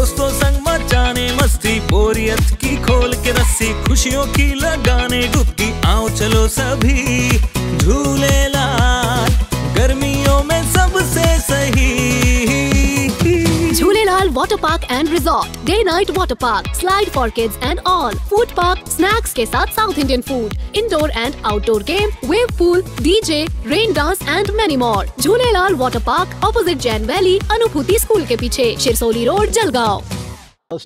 दोस्तों संग मचाने मस्ती, बोरियत की खोल के रस्सी, खुशियों की लगाने डुबकी, आओ चलो सभी झूलेलाल, गर्मियों में सबसे सही। Jhulelal water park and resort, day night water park, slide for kids and all, food park, snacks के साथ south Indian food, indoor and outdoor game, wave pool, DJ, rain dance and many more. Jhulelal water park, opposite Jain valley, Anubhuti school के पीछे, Shirsoli road, Jalgaon.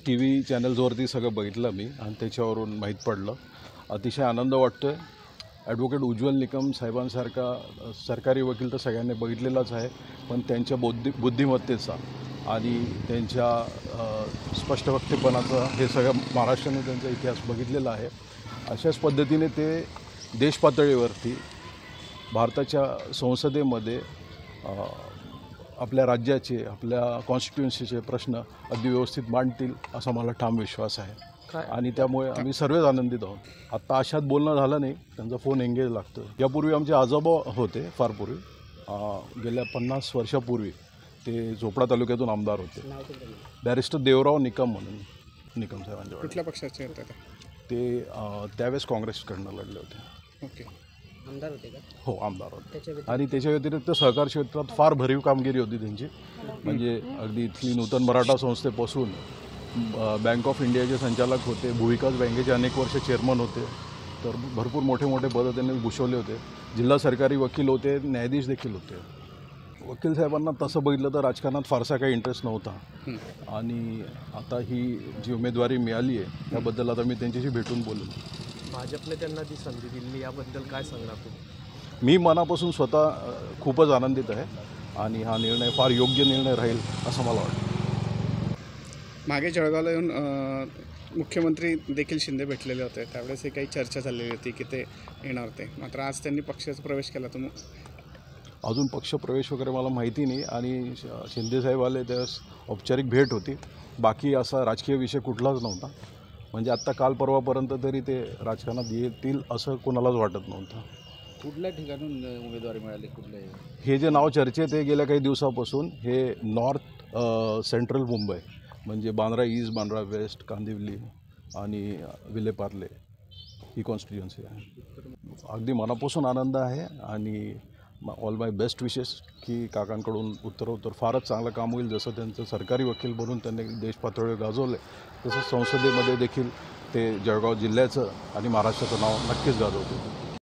TV चॅनल्सवरती सगळं बघितलं मी आणि त्याच्यावरून माहीत पडलं। अतिशय आनंद वाटतोय। ॲडव्होकेट उज्ज्वल निकम साहेबांसारखा सरकारी वकील तर सगळ्यांनी बघितलेलाच आहे, पण त्यांच्या बुद्धिमत्तेचा आणि त्यांच्या स्पष्ट वक्तेपणाचा हे सगळं महाराष्ट्राने त्यांचा इतिहास बघितलेला आहे। अशाच पद्धतीने ते देश पातळीवरती भारताच्या संसदेमध्ये आपल्या राज्याचे, आपल्या कॉन्स्टिट्युएन्सीचे प्रश्न अगदी व्यवस्थित मांडतील असा मला ठाम विश्वास आहे आणि त्यामुळे आम्ही सर्वच आनंदित आहोत। आत्ता अशात बोलणं झालं नाही, त्यांचा फोन एंगेज लागतो। यापूर्वी आमचे आजोबा होते, फार पूर्वी, गेल्या 50 वर्षापूर्वी ते चोपडा तालुक्यातून आमदार होते, बॅरिस्टर देवराव निकम म्हणून, निकम साहेबांच्या। कुठल्या पक्षाचे होते ते? त्यावेळेस काँग्रेसकडनं लढले होते। ओके, आमदार होते का? हो, आमदार होते। आणि त्याच्या व्यतिरिक्त सहकार क्षेत्रात फार भरीव कामगिरी होती त्यांची, म्हणजे अगदी इथली नूतन मराठा संस्थेपासून बँक ऑफ इंडियाचे संचालक होते, भूविकास बँकेचे अनेक वर्ष चेअरमन होते, तर भरपूर मोठे मोठे पदं त्यांनी भूषवले होते। जिल्हा सरकारी वकील होते, न्यायाधीश देखील होते। वकील साहेबांना तसं बघितलं तर राजकारणात फारसा काही इंटरेस्ट नव्हता आणि आता ही जी उमेदवारी मिळाली आहे त्याबद्दल आता मी त्यांच्याशी भेटून बोलेन। भाजपने त्यांना ती संधी दिली, याबद्दल काय सांगणार तुम्ही? मी मनापासून स्वतः खूपच आनंदित आहे आणि हा निर्णय फार योग्य निर्णय राहील असं मला वाटतं। मागे जळगावला येऊन मुख्यमंत्री देखील शिंदे भेटलेले होते, त्यावेळेस ही काही चर्चा चाललेली होती की ते येणार होते, मात्र आज त्यांनी पक्षाचा प्रवेश केला। तर अजून पक्षप्रवेश वगैरे मला माहिती नाही आणि शिंदेसाहेब आले त्यावेळेस औपचारिक भेट होती, बाकी असा राजकीय विषय कुठलाच नव्हता। म्हणजे आत्ता काल परवापर्यंत तरी ते राजकारणात येतील असं कोणालाच वाटत नव्हतं। कुठल्या ठिकाणून उमेदवारी मिळाली? कुठले हे जे नाव चर्चेत आहे गेल्या काही दिवसापासून, हे नॉर्थ सेंट्रल मुंबई, म्हणजे बांद्रा ईस्ट, बांद्रा वेस्ट, कांदिवली आणि विलेपार्ले ही कॉन्स्टिट्युएन्सी आहे। अगदी मनापासून आनंद आहे आणि ऑल माय बेस्ट विशेस की काकांकडून उत्तरोत्तर फारच चांगलं काम होईल। जसं त्यांचं सरकारी वकील बनून त्यांनी देश पातळीवर गाजवलं आहे, तसंच संसदेमध्ये देखील ते जळगाव जिल्ह्याचं आणि महाराष्ट्राचं नाव नक्कीच गाजवतील।